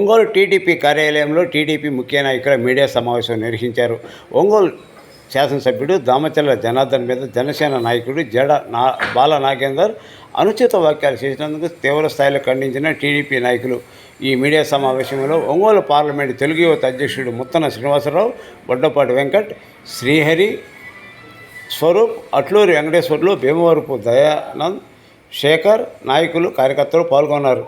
Ongole TDP కార్యాలయంలో TDP ముఖ్య నాయకుల మీడియా సమావేశం నిర్వహించారు. ఒంగోలు శాసనసభ్యుడు దామచర్ల జనార్దన్ మీద జనసేన నాయకుడు బాల నాగేందర్ అనుచిత వ్యాఖ్యలు చేసినందుకు తీవ్ర స్థాయిలో ఖండించిన టీడీపీ నాయకులు ఈ మీడియా సమావేశంలో ఒంగోలు పార్లమెంటు తెలుగు యువత అధ్యక్షుడు ముత్తన శ్రీనివాసరావు, బొడ్డపాటి వెంకట్, శ్రీహరి, స్వరూప్, అట్లూరి వెంకటేశ్వర్లు, భీమవరపు దయానంద్, శేఖర్ నాయకులు కార్యకర్తలు పాల్గొన్నారు.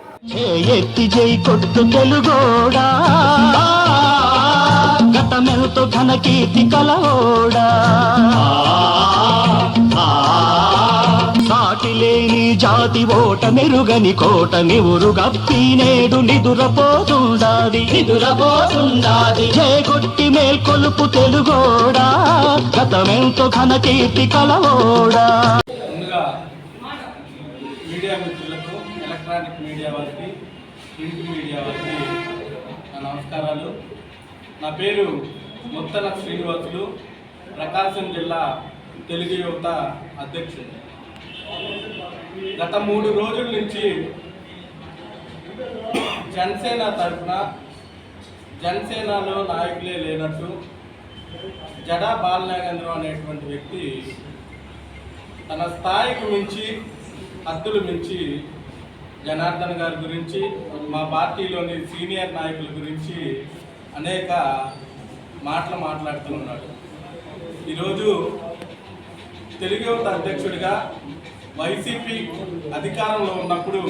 సాటిలేని జాతి ఓట మెరుగని కోట నివురు గప్పి నేడు నిదురపోతుండాది చేకొట్టి మేల్కొలుపు తెలుగోడా గతమెంతో ఘన కీర్తి కలవోడా. మీడియా మిత్రులకు, ఎలక్ట్రానిక్ మీడియా వారికి, ప్రింట్ మీడియా వారికి నా నమస్కారాలు. నా పేరు ముత్తన శ్రీనివాసులు, ప్రకాశం జిల్లా తెలుగు యువత అధ్యక్షుడు. గత 3 రోజుల నుంచి జనసేన తరఫున జనసేనలో నాయకులే లేనట్టు జడా బాలనాగేంద్రం అనేటువంటి వ్యక్తి తన స్థాయికి మించి, హద్దులు మించి జనార్దన్ గారి గురించి, మా పార్టీలోని సీనియర్ నాయకుల గురించి అనేక మాటలు మాట్లాడుతూ ఉన్నాడు. ఈరోజు తెలుగు యువత అధ్యక్షుడిగా వైసీపీ అధికారంలో ఉన్నప్పుడు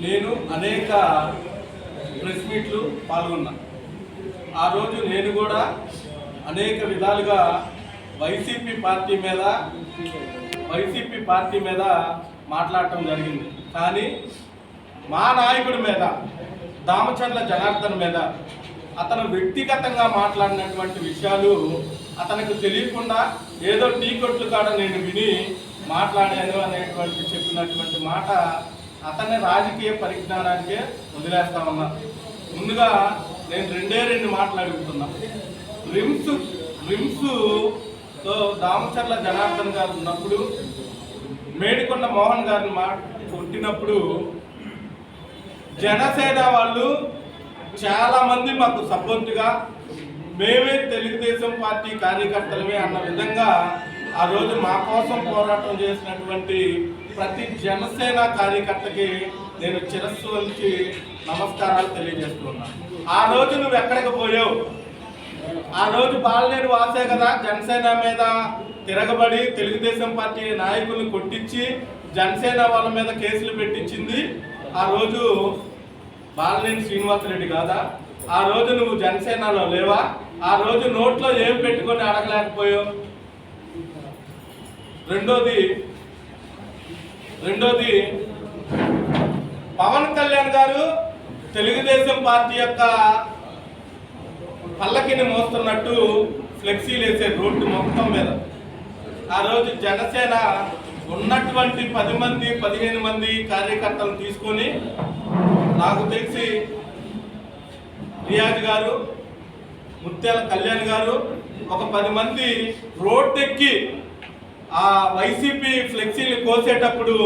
నేను అనేక ప్రెస్ మీట్లు పాల్గొన్నా. ఆ రోజు నేను కూడా అనేక విధాలుగా వైసీపీ పార్టీ మీద మాట్లాడటం జరిగింది. కానీ మా నాయకుడి మీద, దామచర్ల జనార్దన్ మీద అతను వ్యక్తిగతంగా మాట్లాడినటువంటి విషయాలు అతనికి తెలియకుండా ఏదో టీ కొట్లు కాడ నేను విని మాట్లాడాను అనేటువంటి చెప్పినటువంటి మాట అతని రాజకీయ పరిజ్ఞానానికే వదిలేస్తా ఉన్నా. ముందుగా నేను 2 మాటలు అడుగుతున్నా. రిమ్స్తో దామచర్ల జనార్దన్ గారు ఉన్నప్పుడు, మేడికొండ మోహన్ గారిని కొట్టినప్పుడు జనసేన వాళ్ళు చాలామంది మాకు సపోర్ట్గా, మేమే తెలుగుదేశం పార్టీ కార్యకర్తలమే అన్న విధంగా ఆ రోజు మా కోసం పోరాటం చేసినటువంటి ప్రతి జనసేన కార్యకర్తకి నేను శిరస్సు వంచి నమస్కారాలు తెలియజేస్తున్నాను. ఆ రోజు నువ్వు ఎక్కడికి పోయావు? ఆ రోజు బాలనేని వాసే కదా జనసేన మీద తిరగబడి తెలుగుదేశం పార్టీ నాయకులను కొట్టించి జనసేన వాళ్ళ మీద కేసులు పెట్టించింది. ఆ రోజు బాలనేని శ్రీనివాసరెడ్డి కాదా? ఆ రోజు నువ్వు జనసేనలో లేవా? ఆ రోజు నోట్లో ఏం పెట్టుకొని అడగలేకపోయావు? రెండోది పవన్ కళ్యాణ్ గారు తెలుగుదేశం పార్టీ యొక్క పల్లకిని మోస్తున్నట్టు ఫ్లెక్సీలు వేసే రోడ్డు మొత్తం మీద ఆ రోజు జనసేన ఉన్నటువంటి 10 మంది 15 మంది కార్యకర్తలను తీసుకొని, నాకు తెలిసి రియాజ్ గారు, ముత్యాల కళ్యాణ్ గారు, ఒక 10 మంది రోడ్డెక్కి ఆ వైసీపీ ఫ్లెక్సీలు కోసేటప్పుడు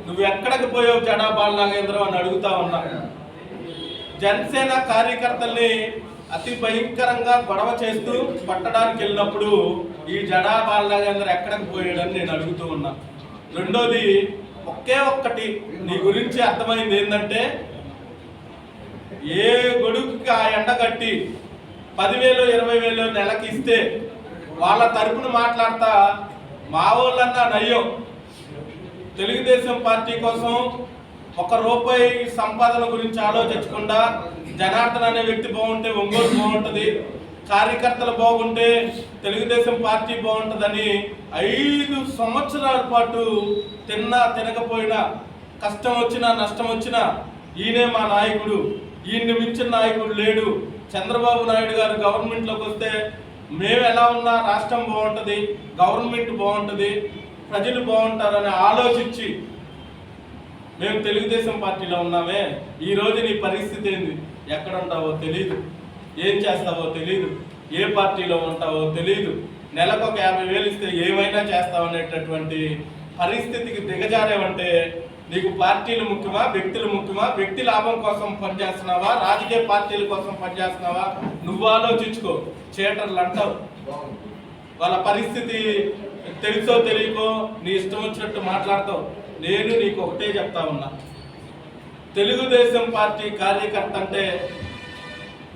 నువ్వు ఎక్కడికి పోయావు జడా బాలనాగేంద్రం అని అడుగుతా ఉన్నా. జనసేన కార్యకర్తల్ని అతి భయంకరంగా గొడవ చేస్తూ పట్టడానికి వెళ్ళినప్పుడు ఈ జడా బాలనాగేంద్రం ఎక్కడికి పోయాడని నేను అడుగుతూ ఉన్నా. రెండోది, ఒక్కటి నీ గురించి అర్థమైంది ఏంటంటే, ఏ గొడుగుకి ఆ ఎండ కట్టి 10,000 20,000 నెలకి ఇస్తే వాళ్ళ తరపున మాట్లాడతా మా వాళ్ళన్నా నయ్యం. తెలుగుదేశం పార్టీ కోసం ₹1 సంపాదన గురించి ఆలోచించకుండా జనార్దన్ అనే వ్యక్తి బాగుంటే ఒంగోలు బాగుంటుంది, కార్యకర్తలు బాగుంటే తెలుగుదేశం పార్టీ బాగుంటుందని 5 సంవత్సరాల పాటు తినకపోయినా, కష్టం వచ్చినా నష్టం వచ్చినా ఈయనే మా నాయకుడు, ఈయన్ని మించిన నాయకుడు లేడు, చంద్రబాబు నాయుడు గారు గవర్నమెంట్లోకి వస్తే మేము ఎలా ఉన్నా రాష్ట్రం బాగుంటుంది, గవర్నమెంట్ బాగుంటుంది, ప్రజలు బాగుంటారని ఆలోచించి మేము తెలుగుదేశం పార్టీలో ఉన్నామే. ఈరోజు నీ పరిస్థితి ఏంది? ఎక్కడ ఉంటావో తెలియదు, ఏం చేస్తావో తెలియదు, ఏ పార్టీలో ఉంటావో తెలియదు, నెలకు 50,000 ఇస్తే ఏమైనా చేస్తావు అనేటటువంటి పరిస్థితికి దిగజారేవంటే నీకు పార్టీలు ముఖ్యమా, వ్యక్తులు ముఖ్యమా? వ్యక్తి లాభం కోసం పనిచేస్తున్నావా, రాజకీయ పార్టీల కోసం పనిచేస్తున్నావా? నువ్వు ఆలోచించుకో. చేటర్లు అంటావు, వాళ్ళ పరిస్థితి తెలుసో తెలియకో నీ ఇష్టం వచ్చినట్టు మాట్లాడతావు. నేను నీకు ఒకటే చెప్తా ఉన్నా, తెలుగుదేశం పార్టీ కార్యకర్త అంటే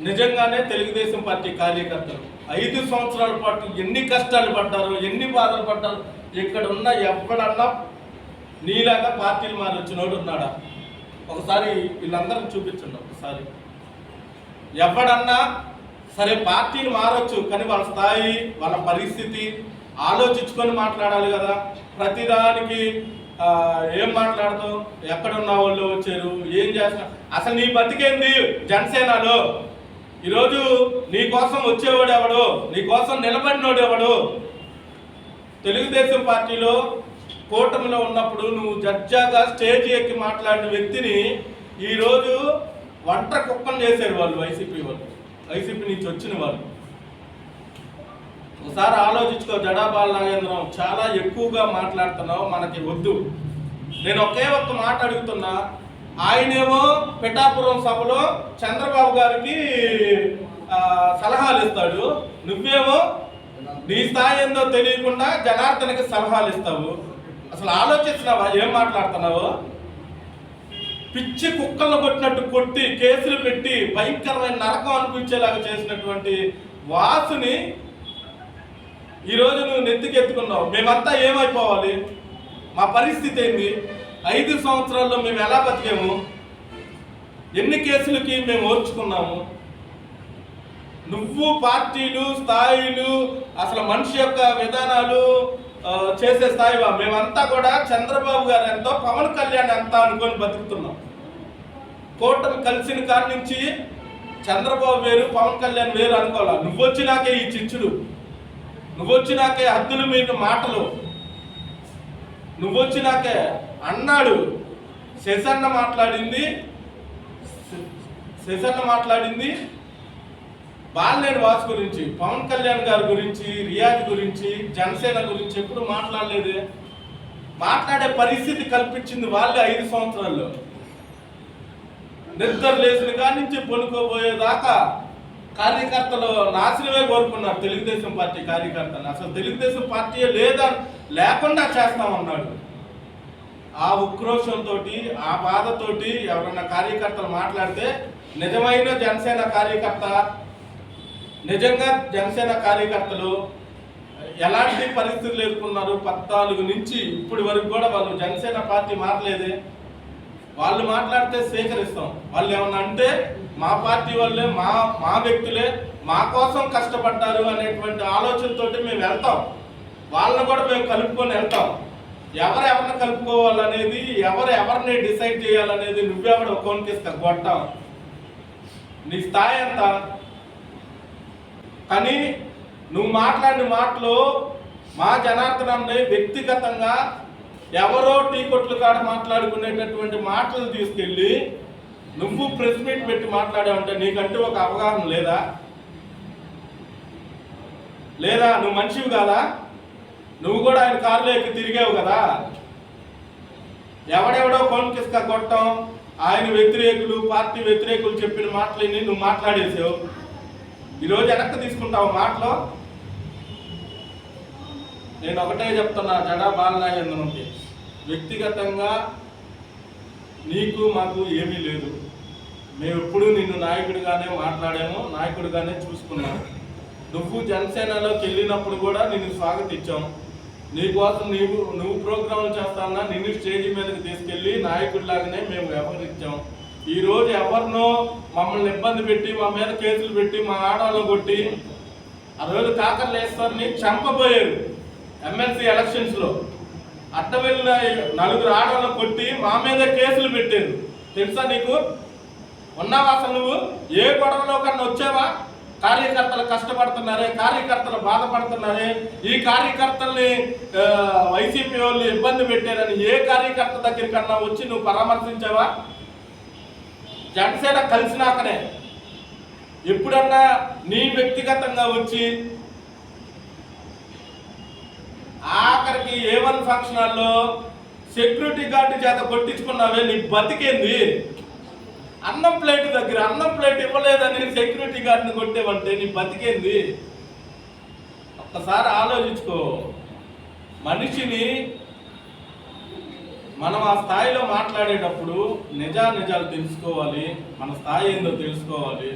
నిజంగానే తెలుగుదేశం పార్టీ కార్యకర్తలు 5 సంవత్సరాల పాటు ఎన్ని కష్టాలు పడ్డారు, ఎన్ని బాధలు పడ్డారు. ఇక్కడ ఉన్న ఎవడన్నా నీలాగా పార్టీలు మారి వచ్చినోడు ఉన్నాడా? ఒకసారి వీళ్ళందరినీ చూపించండి. ఒకసారి ఎవడన్నా సరే పార్టీలు మారొచ్చు, కానీ వాళ్ళ స్థాయి, వాళ్ళ పరిస్థితి ఆలోచించుకొని మాట్లాడాలి కదా. ప్రతిదానికి ఏం మాట్లాడతావు? ఎక్కడున్న వాళ్ళు వచ్చారు, ఏం చేస్తున్నారు, అసలు నీ బతికేంది? జనసేనలో ఈరోజు నీ కోసం వచ్చేవాడు ఎవడు? నీ కోసం నిలబడినోడు ఎవడు? తెలుగుదేశం పార్టీలో కూటమిలో ఉన్నప్పుడు నువ్వు జడ్జాగా స్టేజ్ ఎక్కి మాట్లాడిన వ్యక్తిని ఈరోజు ఒంటరి కుప్పం చేశారు వాళ్ళు, వైసీపీ నుంచి వచ్చిన వాళ్ళు. ఒకసారి ఆలోచించుకో. జడా బాల నాగేంద్రం, చాలా ఎక్కువగా మాట్లాడుతున్నావు, మనకి వద్దు. నేను ఒక్క మాట అడుగుతున్నా. ఆయనేమో పిఠాపురం సభలో చంద్రబాబు గారికి సలహాలు ఇస్తాడు, నువ్వేమో నీ స్థాయి ఏందో తెలియకుండా జనార్దన్కి సలహాలు ఇస్తావు. అసలు ఆలోచిస్తున్నావా ఏం మాట్లాడుతున్నావు? పిచ్చి కుక్కలను కొట్టినట్టు కొట్టి కేసులు పెట్టి భయంకరమైన నరకం అనిపించేలాగా చేసినటువంటి వాసుని ఈరోజు నువ్వు నెత్తికెత్తుకున్నావు. మేమంతా ఏమైపోవాలి? మా పరిస్థితి ఏంది? 5 సంవత్సరాల్లో మేము ఎలా బతికాము? ఎన్ని కేసులకి మేము ఓర్చుకున్నాము? నువ్వు పార్టీలు, స్థాయిలు, అసలు మనిషి యొక్క విధానాలు చేసే స్థాయివా? మేమంతా కూడా చంద్రబాబు గారు ఎంతో, పవన్ కళ్యాణ్ ఎంత అనుకొని బతుకుతున్నాం. కూటమి కలిసిన కాడి నుంచి చంద్రబాబు వేరు, పవన్ కళ్యాణ్ వేరు అనుకోవాలా. నువ్వు వచ్చినాకే ఈ చిచ్చుడు, నువ్వు వచ్చినాకే హద్దులు మీద మాటలు, నువ్వు వచ్చినాకే అన్నాడు. శశన్న మాట్లాడింది బాలినేని వాసు గురించి, పవన్ కళ్యాణ్ గారి గురించి, రియాజ్ గురించి, జనసేన గురించి ఎప్పుడు మాట్లాడలేదే. మాట్లాడే పరిస్థితి కల్పించింది వాళ్ళే 5 సంవత్సరాల్లో. నిద్ర లేచిన కాడి నుంచి పొనుకోబోయేదాకా కార్యకర్తలు నాశనమే కోరుకున్నారు. తెలుగుదేశం పార్టీ కార్యకర్తలు అసలు తెలుగుదేశం పార్టీ లేకుండా చేస్తామన్నాడు. ఆ ఉక్రోషంతో, ఆ బాధతోటి ఎవరన్నా కార్యకర్తలు మాట్లాడితే నిజమైన జనసేన కార్యకర్త, నిజంగా జనసేన కార్యకర్తలు ఎలాంటి పరిస్థితులు ఎదుర్కొన్నారు? 14 నుంచి ఇప్పటి వరకు కూడా వాళ్ళు జనసేన పార్టీ మారలేదే. వాళ్ళు మాట్లాడితే స్వీకరిస్తాం. వాళ్ళు ఏమన్నా అంటే మా పార్టీ వాళ్ళే, మా వ్యక్తులే మా కోసం కష్టపడ్డారు అనేటువంటి ఆలోచనతో మేము వెళ్తాం. వాళ్ళని కూడా మేము కలుపుకొని వెళ్తాం. ఎవరిని కలుపుకోవాలనేది, ఎవరిని డిసైడ్ చేయాలనేది నువ్వెవడు కోనికిస్తా కొట్టాం. నీ స్థాయి ఎంత? కానీ నువ్వు మాట్లాడిన మాటలు మా జనార్దనాన్ని వ్యక్తిగతంగా ఎవరో టీ కొట్లు కాడ మాట్లాడుకునేటటువంటి మాటలు తీసుకెళ్ళి నువ్వు ప్రెస్ మీట్ పెట్టి మాట్లాడావంటే నీకంటూ ఒక అవగాహన లేదా? నువ్వు మనిషివి కాదా? నువ్వు కూడా ఆయన కారులో ఎక్కి తిరిగావు కదా. ఎవడెవడో కోనికిస్తా కొట్టం, ఆయన వ్యతిరేకులు, పార్టీ వ్యతిరేకులు చెప్పిన మాటలని నువ్వు మాట్లాడేసావు. ఈరోజు వెనక్కి తీసుకుంటావు మాటలో. నేను ఒకటే చెప్తున్నా, జడా బాల నాగేంద్రంకి వ్యక్తిగతంగా నీకు మాకు ఏమీ లేదు. మేము ఎప్పుడూ నిన్ను నాయకుడిగానే మాట్లాడాము, నాయకుడిగానే చూసుకున్నాము. నువ్వు జనసేనలోకి వెళ్ళినప్పుడు కూడా నిన్ను స్వాగతించాము. నీకోసం నువ్వు ప్రోగ్రాంలు చేస్తానా నిన్ను స్టేజీ మీదకి తీసుకెళ్ళి నాయకుడిలాగానే మేము వ్యవహరించాం. ఈరోజు ఎవరినో మమ్మల్ని ఇబ్బంది పెట్టి, మా మీద కేసులు పెట్టి, మా ఆడవాళ్ళు కొట్టి, ఆ రోజు కాకర్లేశ్వర్ని చంపబోయారు ఎమ్మెల్సీ ఎలక్షన్స్లో. అడ్డం వెళ్ళిన 4 ఆడవాళ్ళను కొట్టి మా మీద కేసులు పెట్టారు. తెలుసా నీకు? ఉన్నావా అసలు? నువ్వు ఏ గొడవలో కన్నా వచ్చావా? కార్యకర్తలు కష్టపడుతున్నారే, కార్యకర్తలు బాధపడుతున్నారే, ఈ కార్యకర్తల్ని వైసీపీ వాళ్ళు ఇబ్బంది పెట్టారని ఏ కార్యకర్త దగ్గర కన్నా వచ్చి నువ్వు పరామర్శించావా? జనసేన కలిసినాకనే ఎప్పుడన్నా నీ వ్యక్తిగతంగా వచ్చి ఆఖరికి A1 ఫంక్షన్ హాల్లో సెక్యూరిటీ గార్డు చేత కొట్టించుకున్నావే, నీ బతికేంది? అన్నం ప్లేట్ దగ్గర అన్నం ప్లేట్ ఇవ్వలేదని సెక్యూరిటీ గార్డుని కొట్టేవంటే నీ బతికేంది? ఒక్కసారి ఆలోచించుకో. మనిషిని మనం ఆ స్థాయిలో మాట్లాడేటప్పుడు నిజాలు తెలుసుకోవాలి, మన స్థాయి ఏందో తెలుసుకోవాలి,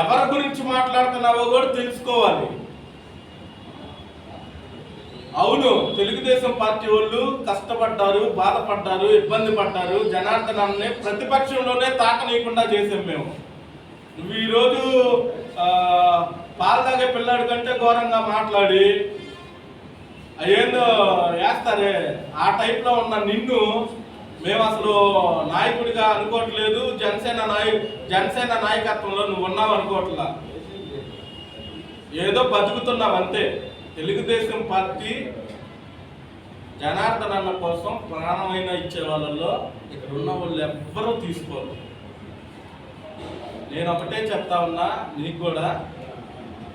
ఎవరి గురించి మాట్లాడుతున్నావో కూడా తెలుసుకోవాలి. అవును, తెలుగుదేశం పార్టీ వాళ్ళు కష్టపడ్డారు, బాధపడ్డారు, ఇబ్బంది పడ్డారు. జనార్దనాన్ని ప్రతిపక్షంలోనే తాకనీయకుండా చేసాం మేము. నువ్వు ఈరోజు పాలు తాగే పిల్లాడి కంటే ఘోరంగా మాట్లాడి అయ్యేందో వేస్తారే, ఆ టైప్లో ఉన్న నిన్ను మేము అసలు నాయకుడిగా అనుకోవట్లేదు. జనసేన నాయకత్వంలో నువ్వు ఉన్నావు అనుకోవట్లా, ఏదో బతుకుతున్నావు అంతే. తెలుగుదేశం పార్టీ జనార్దనన్న కోసం ప్రాణమైన ఇచ్చే వాళ్ళల్లో ఇక్కడ ఉన్న వాళ్ళు ఎవ్వరూ తీసుకోరు. నేను ఒకటే చెప్తా ఉన్నా, నీకు కూడా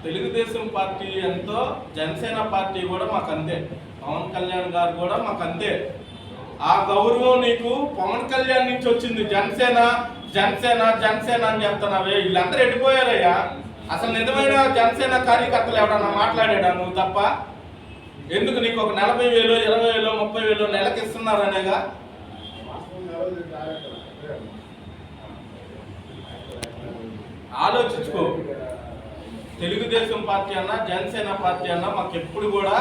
తెలుగుదేశం పార్టీ ఎంతో జనసేన పార్టీ కూడా మాకు అంతే, పవన్ కళ్యాణ్ గారు కూడా మాకు అంతే. ఆ గౌరవం నీకు పవన్ కళ్యాణ్ నుంచి వచ్చింది. జనసేన జనసేన జనసేన అని చెప్తున్నావే, వీళ్ళందరూ ఎడిపోయారయ్యా. అసలు నిజమైన జనసేన కార్యకర్తలు ఎవడన్నా మాట్లాడాడా నువ్వు తప్ప? ఎందుకు నీకు ఒక 40,000, 20,000, 30,000 నెలకి ఇస్తున్నారనేగా? ఆలోచించుకో. తెలుగుదేశం పార్టీ అన్నా జనసేన పార్టీ అన్నా మాకు ఎప్పుడు కూడా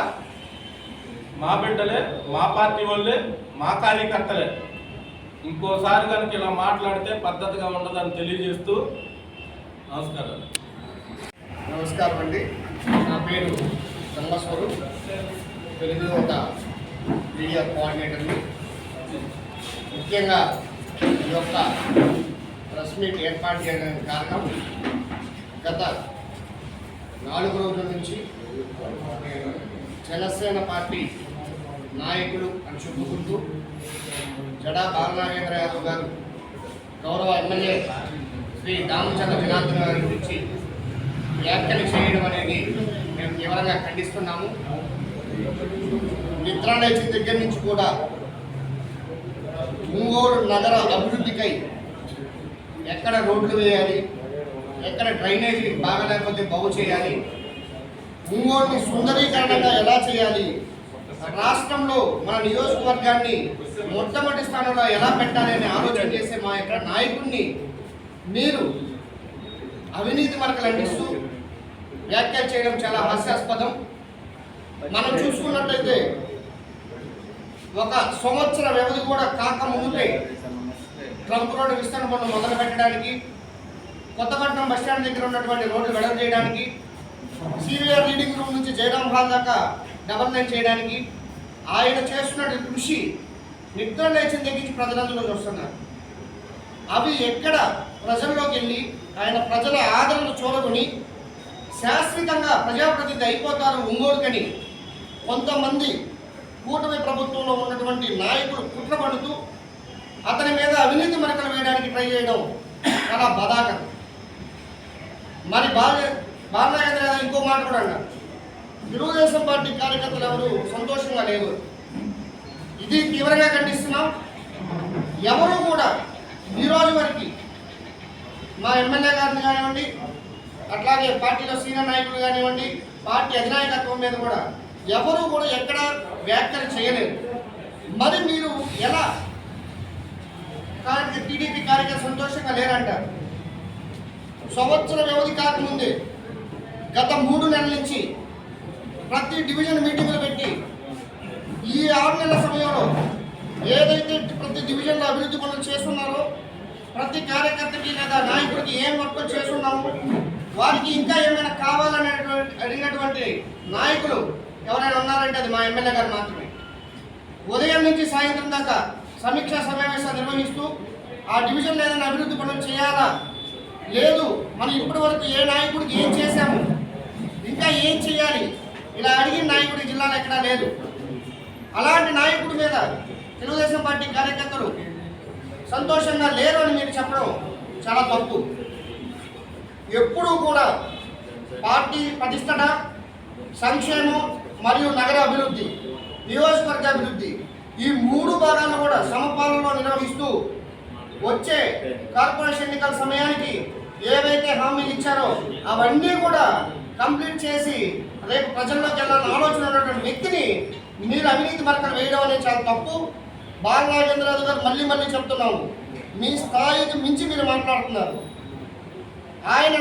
మా బిడ్డలే, మా పార్టీ వాళ్ళే, మా కార్యకర్తలే. ఇంకోసారి కనుక ఇలా మాట్లాడితే పద్ధతిగా ఉండదని తెలియజేస్తూ నమస్కారం అండి. నా పేరు సంగస్వరు, తెలుగుదేశం మీడియా కోఆర్డినేటర్ని. ముఖ్యంగా ఈ యొక్క ప్రెస్ మీట్ ఏర్పాటు చేయడానికి కారణం, గత 4 రోజుల నుంచి జనసేన పార్టీ నాయకులు అని చెప్పుకుంటూ జడా బాలనాగేంద్ర యాదవ్ గారు గౌరవ ఎమ్మెల్యే శ్రీ దామచర్ల జనార్దన్ గారి గురించి వ్యాఖ్యలు చేయడం అనేది మేము తీవ్రంగా ఖండిస్తున్నాము. నిద్ర లేచిన దగ్గర నుంచి కూడా ఒంగోలు నగర అభివృద్ధికై ఎక్కడ రోడ్లు వేయాలి, ఎక్కడ డ్రైనేజీ బాగలేకపోతే బాగు చేయాలి, ఒంగోలుని సుందరీకరణగా ఎలా చేయాలి, రాష్ట్రంలో మన నియోజకవర్గాన్ని మొట్టమొదటి స్థానంలో ఎలా పెట్టాలి అని ఆలోచన చేసే మా యొక్క నాయకుడిని మీరు అవినీతి మరకలు అందిస్తూ వ్యాఖ్యలు చేయడం చాలా హాస్యాస్పదం. మనం చూసుకున్నట్లయితే 1 సంవత్సర వ్యవధి కూడా కాక ముందే ట్రంప్ రోడ్డు విస్తరణ పనులు మొదలు పెట్టడానికి, కొత్తపట్నం బస్టాండ్ దగ్గర ఉన్నటువంటి రోడ్డు వెడలు చేయడానికి, సివిఆర్ రీడింగ్ రూమ్ నుంచి జయరామ్ హాల్ దాకా డబల్ లైన్ చేయడానికి ఆయన చేస్తున్న కృషి నిద్ర లేచిన దగ్గర ప్రజలందరూ చూస్తున్నారు. అవి ఎక్కడ ప్రజల్లోకి వెళ్ళి ఆయన ప్రజల ఆదరణ చూరగొని శాశ్వతంగా ప్రజాప్రతినిధి అయిపోతారు ఒంగోలుకని కొంతమంది కూటమి ప్రభుత్వంలో ఉన్నటువంటి నాయకులు కుట్రపడుతూ అతని మీద అవినీతి మరకలు వేయడానికి ట్రై చేయడం చాలా బాధాకరం. మరి బాలనాగేంద్ర యాదవ్ ఇంకో మాట కూడా అన్నారు, తెలుగుదేశం పార్టీ కార్యకర్తలు ఎవరు సంతోషంగా లేరు. ఇది తీవ్రంగా ఖండిస్తున్నాం. ఎవరు కూడా ఈరోజు వరకు మా ఎమ్మెల్యే గారిని కానివ్వండి, అట్లాగే పార్టీలో సీనియర్ నాయకులు కానివ్వండి, పార్టీ అధినాయకత్వం మీద కూడా ఎవరు కూడా ఎక్కడ వ్యాఖ్యలు చేయలేదు. మరి మీరు ఎలా టీడీపీ కార్యకర్తలు సంతోషంగా లేరంటారు? సంవత్సర వ్యవధి కాకముందే గత 3 నెలల నుంచి ప్రతి డివిజన్ మీటింగులు పెట్టి ఈ 6 నెలల సమయంలో ఏదైతే ప్రతి డివిజన్లో అభివృద్ధి పనులు చేస్తున్నారో, ప్రతి కార్యకర్తకి లేదా నాయకుడికి ఏం వర్క్ చేస్తున్నాము, వారికి ఇంకా ఏమైనా కావాలనే అడిగినటువంటి నాయకులు ఎవరైనా ఉన్నారంటే అది మా ఎమ్మెల్యే గారు మాత్రమే. ఉదయం నుంచి సాయంత్రం దాకా సమీక్షా సమావేశాలు నిర్వహిస్తూ ఆ డివిజన్లో ఏదైనా అభివృద్ధి పనులు చేయాలా, లేదు మనం ఇప్పటి వరకు ఏ నాయకుడికి ఏం చేశాము, ఇంకా ఏం చేయాలి, ఇలా అడిగిన నాయకుడి జిల్లాలో ఎక్కడా లేదు. అలాంటి నాయకుడి మీద తెలుగుదేశం పార్టీ కార్యకర్తలు సంతోషంగా లేరు అని మీరు చెప్పడం చాలా తప్పు. ఎప్పుడూ కూడా పార్టీ ప్రతిష్టత, సంక్షేమం మరియు నగర అభివృద్ధి, నియోజకవర్గ అభివృద్ధి ఈ 3 భాగాలను కూడా సమపాలనలో నిర్వహిస్తూ వచ్చే కార్పొరేషన్ ఎన్నికల సమయానికి ఏవైతే హామీలు ఇచ్చారో అవన్నీ కూడా కంప్లీట్ చేసి రేపు ప్రజల్లోకి వెళ్ళాలని ఆలోచన ఉన్నటువంటి వ్యక్తిని మీరు అవినీతి మరకలు వేయడం అనేది చాలా తప్పు. బాల నాగేంద్రరాజు గారు మళ్ళీ చెప్తున్నాము, మీ స్థాయికి మించి మీరు మాట్లాడుతున్నారు. ఆయన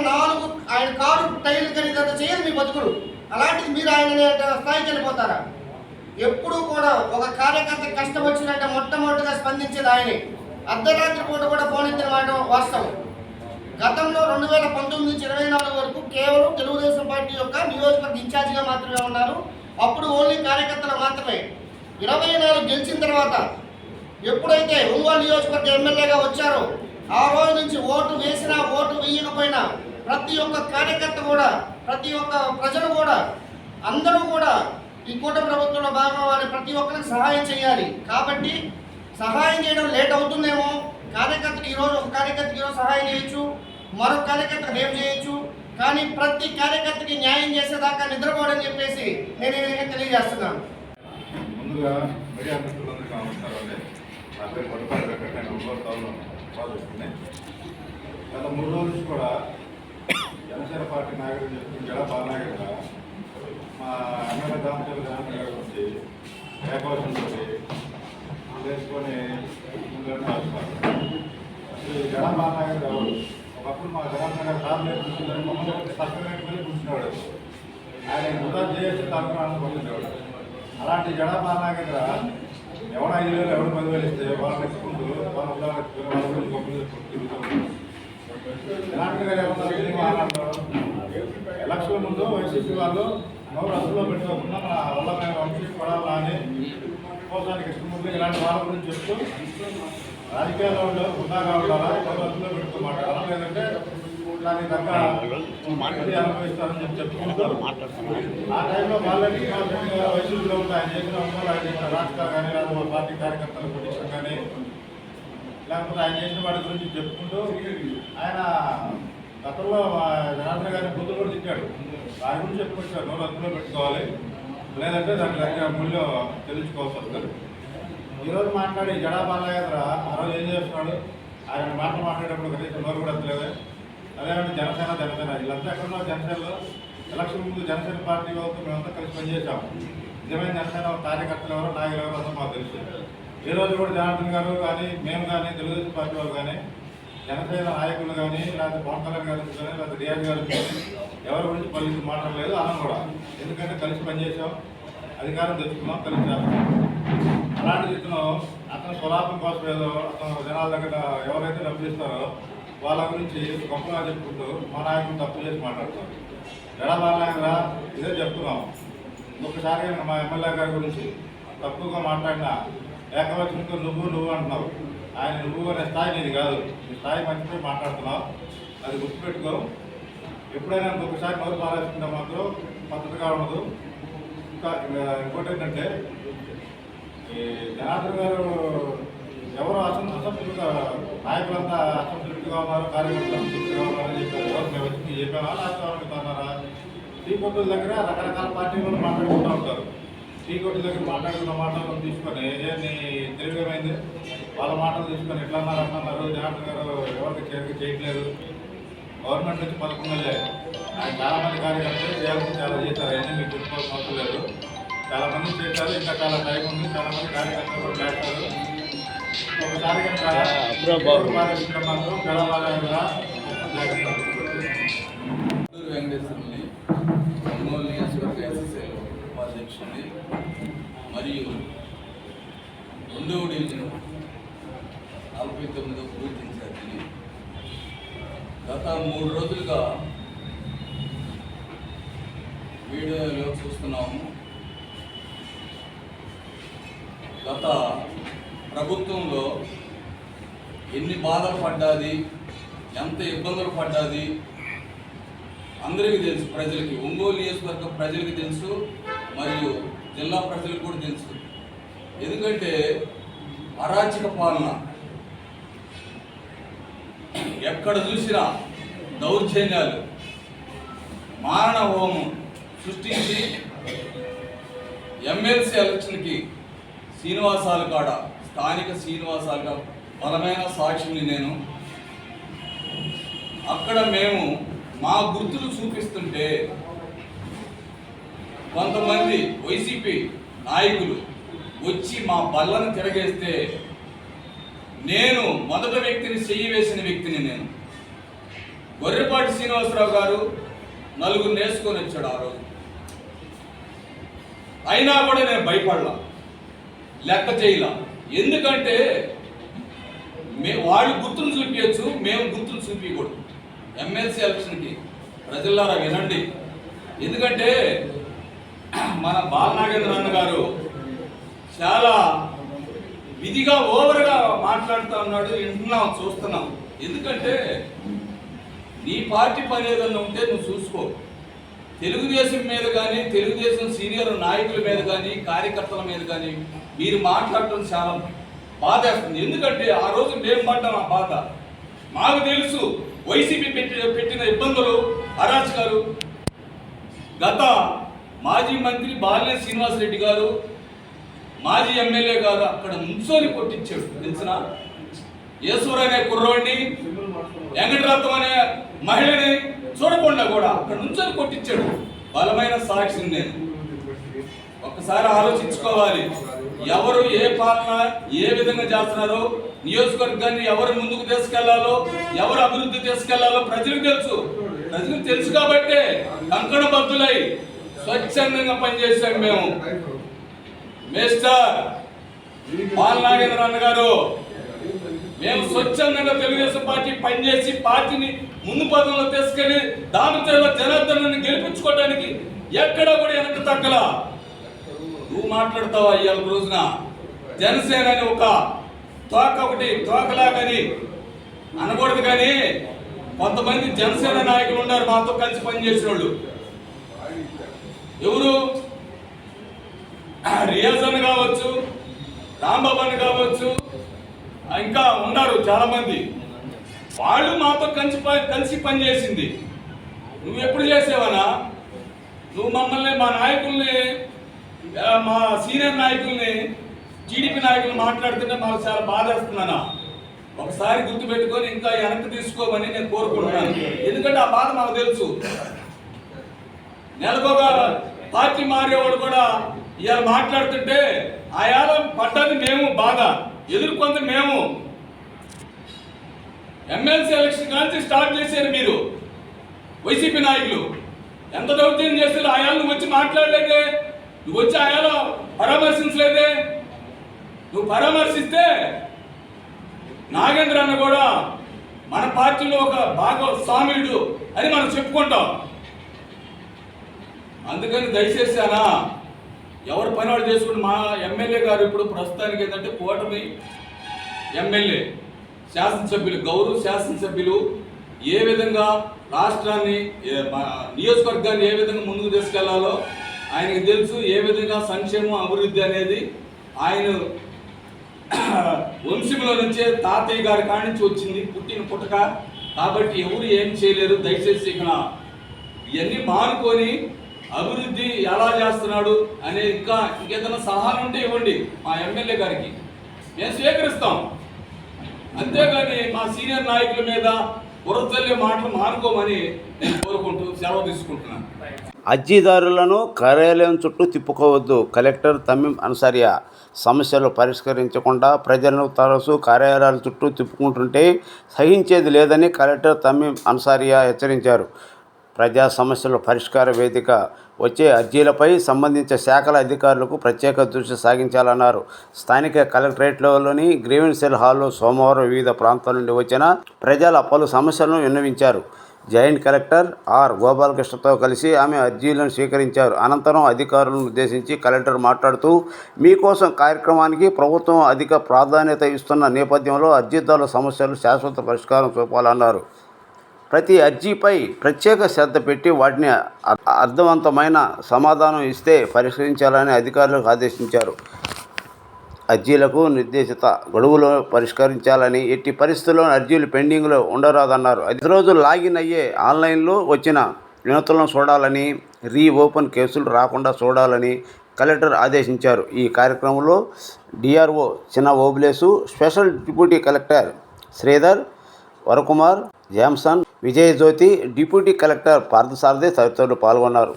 కారు టైర్లు ఖరీదంత చేయదు మీ బతుకుడు, అలాంటిది మీరు ఆయన స్థాయికి వెళ్ళిపోతారా? ఎప్పుడూ కూడా ఒక కార్యకర్త కష్టం వచ్చినట్టే మొట్టమొదటిగా స్పందించేది ఆయనే. అర్ధరాత్రి పూట కూడా ఫోన్ ఎత్తిన మాట వాస్తవం. గతంలో 2019 నుంచి 24 వరకు కేవలం తెలుగుదేశం పార్టీ యొక్క నియోజకవర్గ ఇన్ఛార్జిగా మాత్రమే ఉన్నారు. అప్పుడు ఓన్లీ కార్యకర్తలు మాత్రమే. 24 గెలిచిన తర్వాత ఎప్పుడైతే ఒంగోలు నియోజకవర్గ ఎమ్మెల్యేగా వచ్చారో ఆ రోజు నుంచి ఓటు వేసినా ఓటు వేయకపోయినా ప్రతి ఒక్క కార్యకర్త కూడా, ప్రతి ఒక్క ప్రజలు కూడా, అందరూ కూడా ఈ కూటమి ప్రభుత్వంలో భాగంగా ప్రతి ఒక్కరికి సహాయం చేయాలి. కాబట్టి సహాయం చేయడం లేట్ అవుతుందేమో, కార్యకర్తకి ఈరోజు ఒక కార్యకర్తకి ఈరోజు సహాయం చేయొచ్చు, మరొక కార్యకర్త రేపు చేయొచ్చు, కానీ ప్రతి కార్యకర్తకి న్యాయం చేసేదాకా నిద్రపోవడం చెప్పేసి నేను తెలియజేస్తున్నాను. ముందుగా మీడియా మిత్రులందరికీ నమస్కారాలు. నా పేరు పట్టుపాటి వెంకట, నేను ఒంగోలు టౌన్లో ఉపాధిస్తున్నాయి. గత 3 రోజుల నుంచి కూడా జనసేన పార్టీ నాయకులు చెప్తున్న జడ బాలనాయకుల మా ఎమ్మెల్యే దామచర్ల జనార్దన్ గారి గురించి ఏకవచనంతో చేసుకొని ముందుగానే రాస్తున్నారు. అసలు జడ బాలనాయకుడు ఎవరు? ఒకప్పుడు మా జనార్దన్ గారు టాబ్లెట్ కూర్చున్నారు, మమ్మల్ని సస్పెండ్ వెళ్ళి కూర్చునేవాడు. ఆయన వృధా చేసి తరఫున పొందేవాడు. అలాంటి జడ బాలనాయకుడు ఎవరు 5,000 ఎవరు 10,000 ఇస్తే వాళ్ళు ఎత్తుకుంటూ వాళ్ళ ఉదాహరణ వాళ్ళ గురించి గొప్పలు తిరుగుతుంది. జనార్దన్ గారు ఏమన్నారు? ఎలక్షన్ ముందు వైసీపీ వాళ్ళు ఎవరు అసలు పెట్టుకోకుండా మన వల్లమైన వంశీ కొడాలా అని కోసానికి ఇష్టముంది ఇలాంటి వాళ్ళ గురించి చెప్తూ రాజకీయాల్లో వృధాగా ఉండాలా, ఎవరు అసలు పెట్టుకో మాట్లాడాలా, లేదంటే దానికి తగ్గ అనుభవిస్తారని చెప్పుకుంటారు. ఆ టైంలో వాళ్ళకి వైసీపీలో ఉంటే ఆయన చేసిన అంశాలు, ఆయన చేసిన రాజకీయాలు కానీ, లేదా మా పార్టీ కార్యకర్తల పొజిషన్ కానీ, లేకపోతే ఆయన చేసిన వాటి గురించి చెప్పుకుంటూ ఆయన గతంలో జనార్దన్ గారిని బుద్ధులు కూడా తిట్టాడు. దాని గురించి చెప్పుకొచ్చారు, నోరు అదుపులో పెట్టుకోవాలి, లేదంటే దాని దగ్గర మూల్యం తెలుసుకోవాల్సి వస్తుంది. ఈరోజు మాట్లాడి జడా బాలయ్య ఆ రోజు ఏం చేస్తున్నాడు? ఆయన మాటలు మాట్లాడేటప్పుడు కనీసం నోరు కూడా వస్తలేదు. అదేమంటే జనసేన వీళ్ళంతా ఎక్కడున్నారు? జనసేనలో ఎలక్షన్ ముందు జనసేన పార్టీ వాళ్ళతో మేమంతా కలిసి పనిచేసాము. నిజమైన జనసేన కార్యకర్తలు ఎవరో, నాయకులు ఎవరో అంతా మాకు తెలుసు. ఈ రోజు కూడా జనార్దన్ గారు కానీ, మేము కానీ, తెలుగుదేశం పార్టీ వాళ్ళు కానీ, జనసేన నాయకులు కానీ, లేకపోతే పవన్ కళ్యాణ్ గారి కానీ, లేకపోతే డిఆర్ గారు కానీ ఎవరి గురించి పల్లెకి మాట్లాడలేదు. అనం కూడా ఎందుకంటే కలిసి పనిచేసాం, అధికారం తెచ్చుకున్నాం, కలిసి చేస్తాం. అలాంటి రీతిలో అతను స్వలాభం కోసం ఏదో అతను జనాల దగ్గర ఎవరైతే డబ్బులు ఇస్తారో వాళ్ళ గురించి గొప్పగా చెప్పుకుంటూ మా నాయకులు తప్పు చేసి మాట్లాడతారు. జడ బాలయ్య ఇదే చెప్తున్నాం. ఒక్కసారి మా ఎమ్మెల్యే గారి గురించి తక్కువగా మాట్లాడినా ఏకవచనంతో నువ్వు అంటున్నావు. ఆయన నువ్వు అనే స్థాయి నీది కాదు, నీ స్థాయి మంచిపోయి మాట్లాడుతున్నావు. అది గుర్తుపెట్టుకో. ఎప్పుడైనా ఒకసారి నోరు పారేసుకుంటే మాత్రం పద్ధతిగా ఉండదు. ఇంకా ఇంకోటి ఏంటంటే ఈ జనార్దన్ గారు ఎవరు అసంతృప్తిగా, నాయకులంతా అసంతృప్తిగా ఉన్నారు, కార్యకర్తలు అసంతృప్తిగా ఉన్నారని చెప్పారు. ఎవరు మేము వచ్చి చెప్పారా, లాస్ట్ ఎవరికి అన్నారా? టీ కొట్టుల దగ్గర రకరకాల పార్టీలు మాట్లాడుకుంటూ ఉంటారు. టీ కొట్టుల దగ్గర మాట్లాడుకున్న మాటలను తీసుకొని నీ తెలివిమైంది వాళ్ళ మాటలు తీసుకొని ఎట్లా అన్నారు? జనార్దన్ గారు ఎవరికి చేయట్లేదు. గవర్నమెంట్ నుంచి 11 నెలలే. ఆయన చాలామంది కార్యకర్తలు చేయాల్సి చాలా చేశారు. అవన్నీ మీకు చెప్పుకోవాల్సిన అవసరం లేదు. చాలామంది చేశారు, ఇంకా చాలా టైం ఉంది. చాలామంది కార్యకర్తలు కూడా చేస్తారు. ఒకసారి కనుక మాత్రం గడవాలగా వెంకటేశ్వరుని ఒంగోలు నియోజకవర్గ ఎస్ఎస్ఐ ఉపాధ్యక్షుడిని మరియు 2వ డివిజన్ 49వ బూత్ ఇన్ఛార్జిని. గత 3 రోజులుగా వీడియోలో చూస్తున్నాము. గత ప్రభుత్వంలో ఎన్ని బాధలు పడ్డాది, ఎంత ఇబ్బందులు పడ్డాది అందరికీ తెలుసు. ప్రజలకి, ఒంగోలు నియోజకవర్గ ప్రజలకి తెలుసు, మరియు జిల్లా ప్రజలకు కూడా తెలుసు. ఎందుకంటే అరాచక పాలన, ఎక్కడ చూసినా దౌర్జన్యాలు, మారణ హోమం సృష్టించి ఎమ్మెల్సీ ఎలక్షన్కి శ్రీనివాసాల కాడ స్థానిక శ్రీనివాసాలుగా బలమైన సాక్షిని నేను. అక్కడ మేము మా గుర్తులు చూపిస్తుంటే కొంతమంది వైసీపీ నాయకులు వచ్చి మా బల్లను తిరగేస్తే నేను మొదటి వ్యక్తిని చెయ్యి వేసిన వ్యక్తిని నేను. గొర్రెపాటి శ్రీనివాసరావు గారు నలుగురు నేసుకొని వచ్చాడు ఆ రోజు. అయినా కూడా నేను భయపడలా, లెక్క చేయలా. ఎందుకంటే వాళ్ళు గుర్తులు చూపించచ్చు, మేము గుర్తులు చూపించకూడదు. ఎమ్మెల్సీ ఎలక్షన్కి ప్రజలారా వినండి. ఎందుకంటే మన బాలనాగేంద్ర అన్న గారు చాలా విధిగా ఓవర్గా మాట్లాడుతూ ఉన్నాడు, వింటున్నాం, చూస్తున్నాం. ఎందుకంటే నీ పార్టీ పని ఏదన్నా ఉంటే నువ్వు చూసుకో. తెలుగుదేశం మీద కానీ, తెలుగుదేశం సీనియర్ నాయకుల మీద కానీ, కార్యకర్తల మీద కానీ మీరు మాట్లాడటం చాలా బాధేస్తుంది. ఎందుకంటే ఆ రోజు మేము పడ్డాం ఆ బాధ. మాకు తెలుసు వైసీపీ పెట్టిన ఇబ్బందులు, అరాచకాలు. గత మాజీ మంత్రి బాలినేని శ్రీనివాసరెడ్డి గారు, మాజీ ఎమ్మెల్యే గారు అక్కడ నుంచొని కొట్టించాడు. తెలిసిన ఈశ్వర్ అనే కుర్రోడిని, వెంకటరత్నం అనే మహిళని చూడకుండా కూడా అక్కడ నుంచొని కొట్టించాడు. బలమైన సాక్షిని నేను. ఒక్కసారి ఆలోచించుకోవాలి. ఎవరు ఏ పాలన ఏ విధంగా చేస్తున్నారో, నియోజకవర్గాన్ని ఎవరు ముందుకు తీసుకెళ్లాలో, ఎవరు అభివృద్ధి తీసుకెళ్లాలో ప్రజలకు తెలుసు. ప్రజలకు తెలుసు కాబట్టే కంకణబద్దులై స్వచ్ఛందంగా పనిచేసాం మేము. మిస్టర్ బాలనాగేంద్ర అన్న గారు, మేము స్వచ్ఛందంగా తెలుగుదేశం పార్టీ పనిచేసి పార్టీని ముందు పదంలో తీసుకెళ్లి దామచర్ల జనార్దన్ గెలిపించుకోవడానికి ఎక్కడా కూడా వెనక తగ్గలా. నువ్వు మాట్లాడతావా ఇవాళ రోజున జనసేన అని ఒక తోకలాగని అనకూడదు. కానీ కొంతమంది జనసేన నాయకులు ఉన్నారు మాతో కలిసి పనిచేసిన వాళ్ళు. ఎవరు? రియాజ్ అని కావచ్చు, రాంబాబు అని కావచ్చు, ఇంకా ఉన్నారు చాలా మంది. వాళ్ళు మాతో కలిసి పనిచేసింది. నువ్వు ఎప్పుడు చేసేవనా? నువ్వు మమ్మల్ని, మా నాయకుల్ని, మా సీనియర్ నాయకుల్ని, టీడీపీ నాయకులు మాట్లాడుతుంటే మాకు చాలా బాధేస్తున్నానా? ఒకసారి గుర్తుపెట్టుకొని ఇంకా వెనక్కి తీసుకోమని నేను కోరుకుంటున్నాను. ఎందుకంటే ఆ బాధ మాకు తెలుసు. నెలకొక పార్టీ మారేవాడు కూడా ఇవాళ మాట్లాడుతుంటే ఆయాల పడ్డది మేము, బాధ ఎదుర్కొంది మేము. ఎమ్మెల్సీ ఎలక్షన్ కానీ స్టార్ట్ చేశారు మీరు వైసీపీ నాయకులు. ఎంత దౌర్జన్యం చేస్తారు. ఆయాలు నువ్వు వచ్చి మాట్లాడలేదే, నువ్వు వచ్చి ఆయాలో పరామర్శించలేదే. నువ్వు పరామర్శిస్తే నాగేంద్ర అన్న కూడా మన పార్టీలో ఒక భాగస్వామ్యుడు అని మనం చెప్పుకుంటాం. అందుకని దయచేసి అనా ఎవరు పని వాడు చేసుకుని. మా ఎమ్మెల్యే గారు ఇప్పుడు ప్రస్తుతానికి ఏంటంటే కూటమి ఎమ్మెల్యే, శాసనసభ్యులు, గౌరవ శాసనసభ్యులు ఏ విధంగా రాష్ట్రాన్ని, నియోజకవర్గాన్ని ఏ విధంగా ముందుకు తీసుకెళ్లాలో ఆయనకి తెలుసు. ఏ విధంగా సంక్షేమం, అభివృద్ధి అనేది ఆయన వంశంలో నుంచే తాతయ్య గారి కాడి నుంచి వచ్చింది, పుట్టిన పుట్టక. కాబట్టి ఎవరు ఏం చేయలేరు. దయచేసి ఇక్కడ ఇవన్నీ మానుకొని అభివృద్ధి ఎలా చేస్తున్నాడు అనే ఇంకేదైనా సలహాలు ఉంటే ఇవ్వండి మా ఎమ్మెల్యే గారికి, మేము స్వీకరిస్తాం. అంతేగాని మా సీనియర్ నాయకుల మీద బురదల్లే మాటలు మానుకోమని నేను కోరుకుంటూ సెలవు తీసుకుంటున్నాను. అర్జీదారులను కార్యాలయం చుట్టూ తిప్పుకోవద్దు. కలెక్టర్ తమీం అన్సారియా సమస్యలు పరిష్కరించకుండా ప్రజలను తరచూ కార్యాలయాల చుట్టూ తిప్పుకుంటుంటే సహించేది లేదని కలెక్టర్ తమీం అన్సారియా హెచ్చరించారు. ప్రజా సమస్యల పరిష్కార వేదిక వచ్చే అర్జీలపై సంబంధించిన శాఖల అధికారులకు ప్రత్యేక దృష్టి సాగించాలన్నారు. స్థానిక కలెక్టరేట్లోని గ్రీవెన్స్ సెల్ హాల్లో సోమవారం వివిధ ప్రాంతాల నుండి వచ్చిన ప్రజల పలు సమస్యలను విన్నవించారు. జాయింట్ కలెక్టర్ ఆర్ గోపాలకృష్ణతో కలిసి ఆమె అర్జీలను స్వీకరించారు. అనంతరం అధికారులను ఉద్దేశించి కలెక్టర్ మాట్లాడుతూ, మీకోసం కార్యక్రమానికి ప్రభుత్వం అధిక ప్రాధాన్యత ఇస్తున్న నేపథ్యంలో అర్జీదారుల సమస్యలు శాశ్వత పరిష్కారం చూపాలన్నారు. ప్రతి అర్జీపై ప్రత్యేక శ్రద్ధ పెట్టి వాటిని అర్థవంతమైన సమాధానం ఇస్తే పరిష్కరించాలని అధికారులకు ఆదేశించారు. అర్జీలకు నిర్దేశిత గడువులో పరిష్కరించాలని, ఎట్టి పరిస్థితుల్లో అర్జీలు పెండింగ్లో ఉండరాదన్నారు. 5 రోజులు లాగిన్ అయ్యే ఆన్లైన్లో వచ్చిన వినతులను చూడాలని, రీఓపెన్ కేసులు రాకుండా చూడాలని కలెక్టర్ ఆదేశించారు. ఈ కార్యక్రమంలో DRO Chinna Obulesu, special deputy collector Sridhar, Varakumar, Jamson, Vijayajyothi, deputy collector Parthasarathi తదితరులు పాల్గొన్నారు.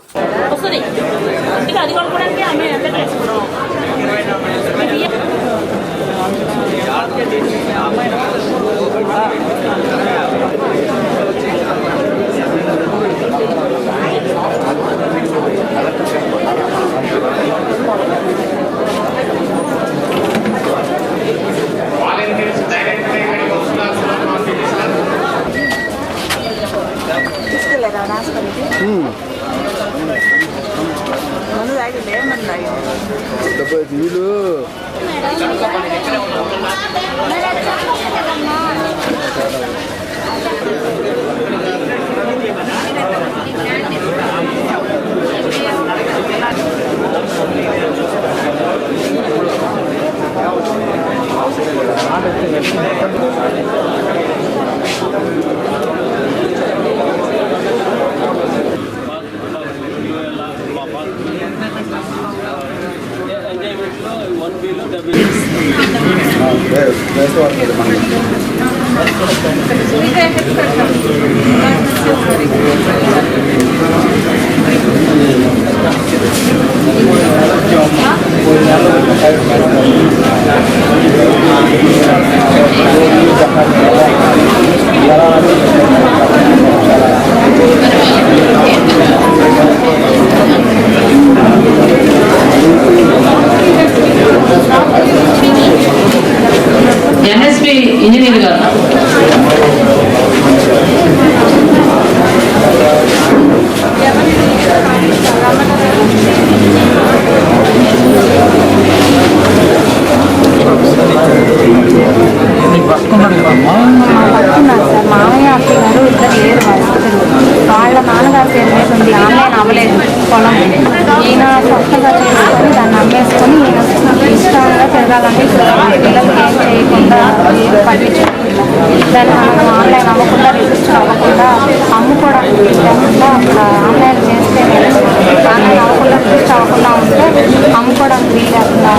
ఎన్ఎస్పి ఇంజనీర్ గారు మామయ్య అంటున్నారు, ఇద్దరు లేరు వాళ్ళ నాన్నగారి పేరు మీద ఉంది. ఆన్లైన్ అవ్వలేదు పొలం. ఈయన సొంతగా చేసుకొని దాన్ని అమ్మేసుకొని ఈయన ఇష్టంగా తిరగాలంటే పిల్లలకి ఏం చేయకుండా ఏం పట్టించకుండా దాన్ని మనం ఆన్లైన్ అవ్వకుండా రిజిస్టర్ అవ్వకుండా అమ్ముకోవడానికి లేకుండా అక్కడ ఆన్లైన్ చేస్తే ఆన్లైన్ అవ్వకుండా రిజిస్టర్ అవ్వకుండా ఉంటే అమ్ముకోవడానికి వీలు లేకుండా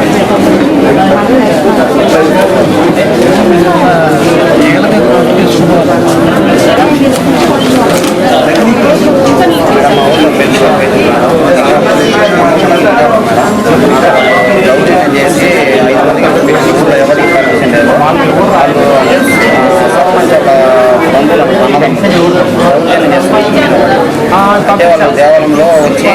చేసి 5 మందికి ఎవరికి పర్మిషన్ లేదు. దేవాలయంలో వచ్చి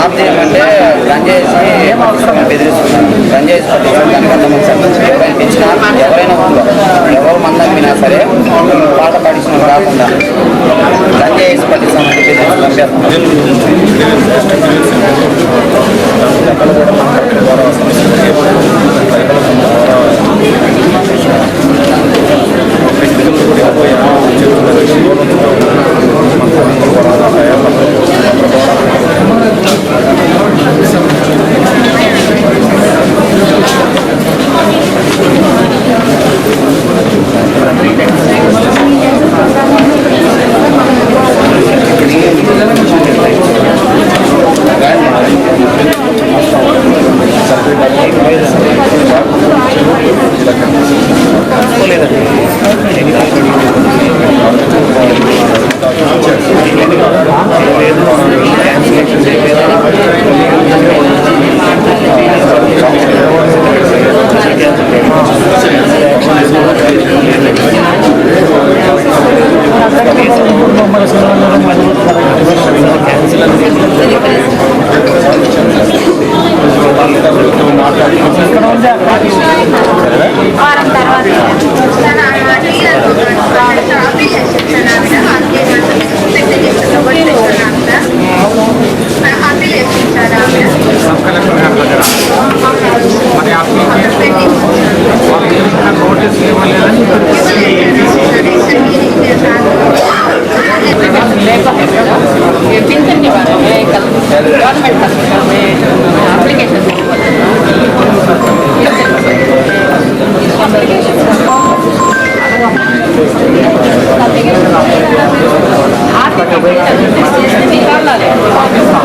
ఆర్థికంటే గంజేసి బెదిరిస్తున్నారు. గంజేసి దానికి ఇచ్చిన ఎవరైనా ఎవరు మంది అమ్మినా సరే పాట పాడించిన కాకుండా గంజేసి 10 సంవత్సరాలు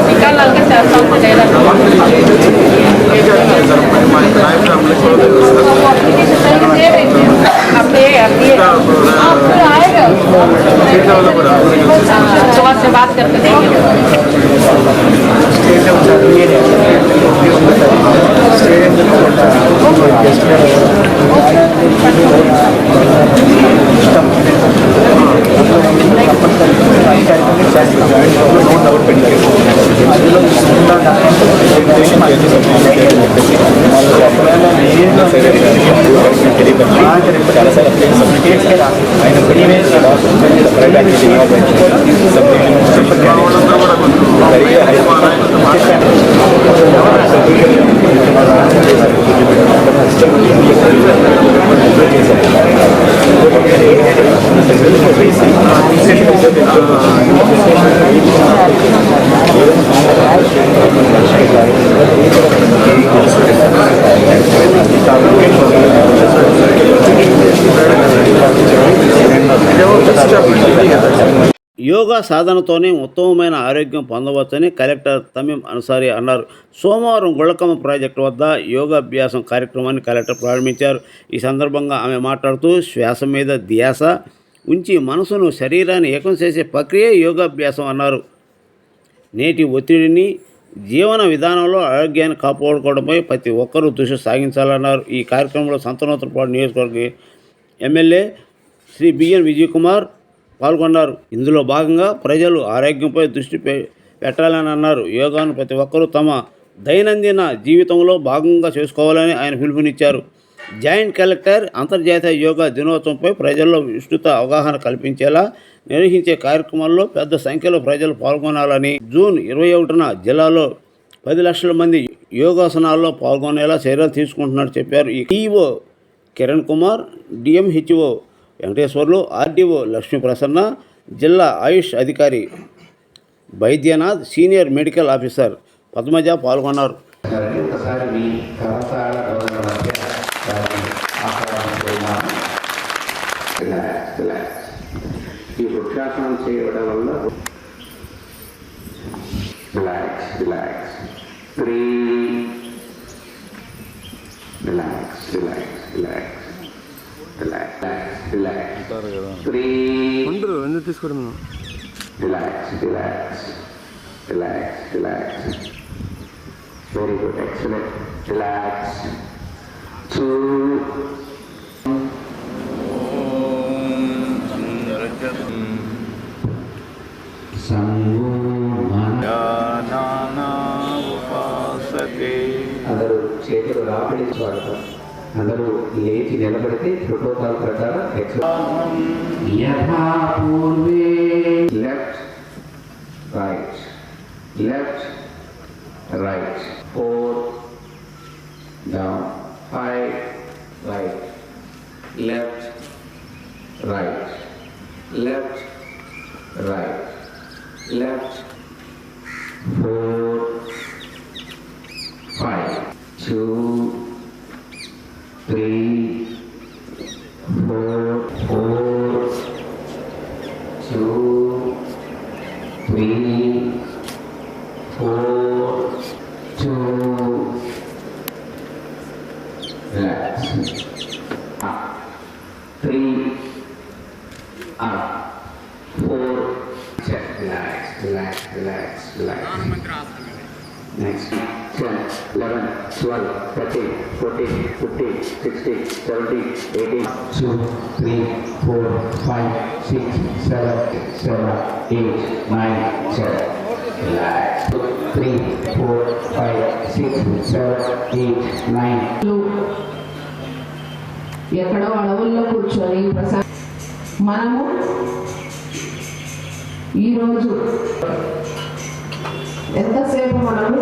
నికాళ్ళకే చేస్తాం లేదా से बात करके देंगे యోగా సాధనతోనే ఉత్తమమైన ఆరోగ్యం పొందవచ్చని కలెక్టర్ తమీం అన్సారీ అన్నారు. సోమవారం గుళ్ళకమ్మ ప్రాజెక్టు వద్ద యోగాభ్యాసం కార్యక్రమాన్ని కలెక్టర్ ప్రారంభించారు. ఈ సందర్భంగా ఆమె మాట్లాడుతూ శ్వాస మీద ధ్యాస ఉంచి మనసును శరీరాన్ని ఏకం చేసే ప్రక్రియ యోగాభ్యాసం అన్నారు. నేటి ఒత్తిడిని జీవన విధానంలో ఆరోగ్యాన్ని కాపాడుకోవడంపై ప్రతి ఒక్కరూ దృష్టి సాగించాలన్నారు. ఈ కార్యక్రమంలో సంతనోత్తరపాడు నియోజకవర్గ ఎమ్మెల్యే శ్రీ బిఎన్ విజయ్ కుమార్ పాల్గొన్నారు. ఇందులో భాగంగా ప్రజలు ఆరోగ్యంపై దృష్టి పెట్టాలని అన్నారు. యోగాను ప్రతి ఒక్కరూ తమ దైనందిన జీవితంలో భాగంగా చేసుకోవాలని ఆయన పిలుపునిచ్చారు. జాయింట్ కలెక్టర్ అంతర్జాతీయ యోగా దినోత్సవంపై ప్రజల్లో విస్తృత అవగాహన కల్పించేలా నిర్వహించే కార్యక్రమాల్లో పెద్ద సంఖ్యలో ప్రజలు పాల్గొనాలని, జూన్ 21న జిల్లాలో 10 లక్షల మంది యోగాసనాల్లో పాల్గొనేలా చర్యలు తీసుకుంటున్నట్టు చెప్పారు. ఈ EO Kiran Kumar, DMHO Venkateswarlu, RDO Lakshmi Prasanna, జిల్లా ఆయుష్ అధికారి Baidyanath, senior medical officer Padmaja పాల్గొన్నారు. ఈ వృక్షాసనం చేయడం వల్ల relax relax 3 relax relax relax relax relax 3 ఎందుకు తీసుకోవడం relax relax relax relax very good excellent relax 2 అందరూ చేతులు రాపిడి స్వాగతం. అందరూ లేచి నిలబడితే ప్రోటోకాల్ ప్రకారం left right left right 4 down 5 right left right left right left 4 5 2 3 4 4 2 3 4 2 relax 3 up 4 relax, relax, relax, relax. Next, 10, 11, 12, 13, 14, 15, 16, 17, 18, 2, 3, 4, 5, 6, 7, 7, 8, 9, 10. Relax. 3, 4, 5, 6, 7, 8, 9. ఎక్కడో అడవుల్లో కూర్చొని మనము ఈరోజు ఎంతసేపు మనము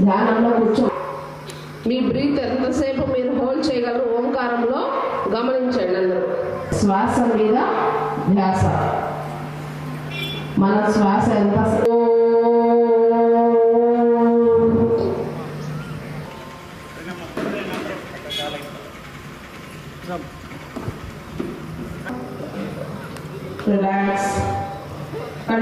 ధ్యానంలో కూర్చో మీ బ్రీత్ ఎంతసేపు మీరు హోల్డ్ చేయగలరు ఓంకారంలో గమనించండి. అందరూ శ్వాస మీద ధ్యాస. మన శ్వాస ఎంత relax Check.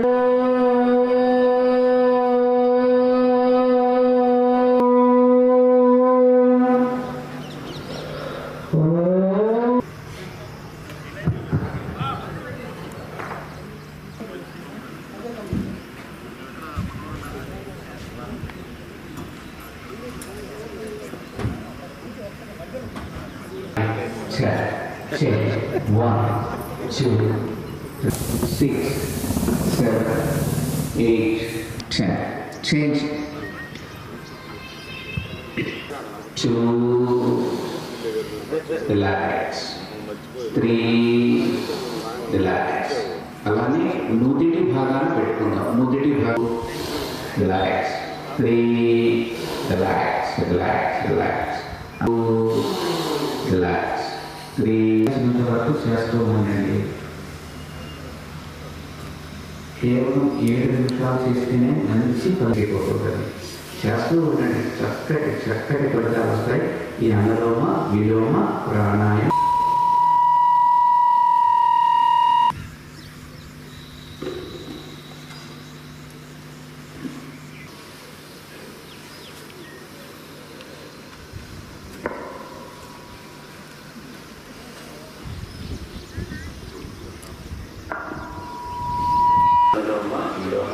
1, 2, 6, 7, 8, 10. Change. 2, relax. 3, relax. అలానే నుదిటి భాగాన్ని పెట్టుకుందాం. నుదిటి భాగం relax. 3, relax, relax, relax. 2, relax. 3 వరకు చేస్తూ ఉండండి. కేవలం 7 నిమిషాలు చేస్తేనే మంచి పనిపోతుంది. చేస్తూ ఉండండి. చక్కటి చక్కటి ఫలితాలు వస్తాయి. ఈ అనులోమ విలోమ ప్రాణాయామం విలోమ